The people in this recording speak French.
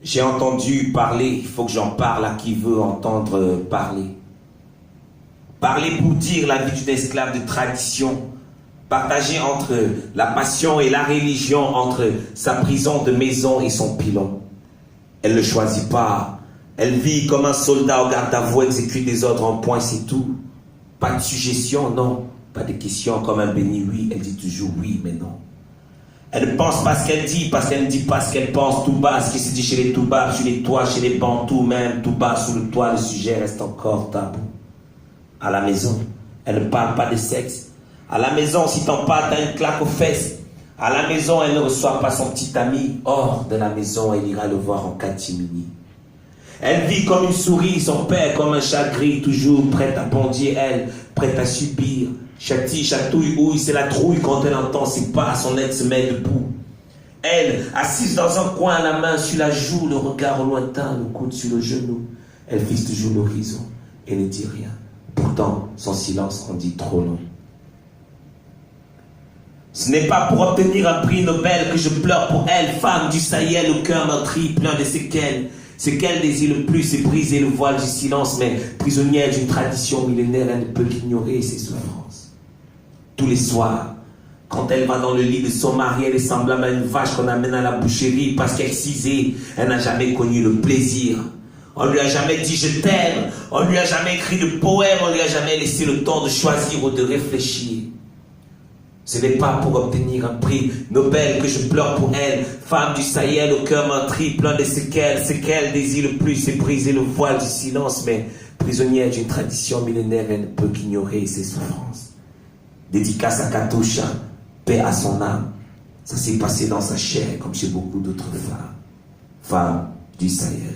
J'ai entendu parler, il faut que j'en parle à qui veut entendre parler. Parler pour dire la vie d'une esclave de tradition, partager entre la passion et la religion, entre sa prison de maison et son pilon. Elle ne choisit pas, elle vit comme un soldat au garde à vous, exécute des ordres en point, c'est tout. Pas de suggestion, non, pas de questions comme un béni oui, elle dit toujours oui, mais non. Elle ne pense pas ce qu'elle dit, parce qu'elle ne dit pas ce qu'elle pense tout bas, ce qui se dit chez les tout bas, sur les toits, chez les bantous, même tout bas, sous le toit, le sujet reste encore tabou. À la maison, elle ne parle pas de sexe. À la maison, si t'en parles, t'as une claque aux fesses. À la maison, elle ne reçoit pas son petit ami. Hors de la maison, elle ira le voir en catimini. Elle vit comme une souris, son père comme un chat gris, toujours prête à bondir, elle, prête à subir. Châtie, chatouille, ouille, c'est la trouille quand elle entend ses pas, son aide se met debout. Elle, assise dans un coin, la main sur la joue, le regard au lointain, le coude sur le genou. Elle fixe toujours l'horizon et ne dit rien. Pourtant, son silence en dit trop long. Ce n'est pas pour obtenir un prix Nobel que je pleure pour elle, femme du Sahel au cœur meurtri, plein de séquelles. Ce qu'elle désire le plus, c'est briser le voile du silence, mais prisonnière d'une tradition millénaire, elle ne peut qu'ignorer ses souffrances. Tous les soirs, quand elle va dans le lit de son mari, elle est semblable à une vache qu'on amène à la boucherie parce qu'excisée, elle n'a jamais connu le plaisir. On ne lui a jamais dit je t'aime, on ne lui a jamais écrit de poème, on ne lui a jamais laissé le temps de choisir ou de réfléchir. Ce n'est pas pour obtenir un prix Nobel que je pleure pour elle, femme du Sahel au cœur meurtri, plein de séquelles. Ce qu'elle désire le plus, c'est briser le voile du silence, mais prisonnière d'une tradition millénaire, elle ne peut qu'ignorer ses souffrances. Dédicace à Katusha, paix à son âme. Ça s'est passé dans sa chair, comme chez beaucoup d'autres femmes. Femme du Sahel.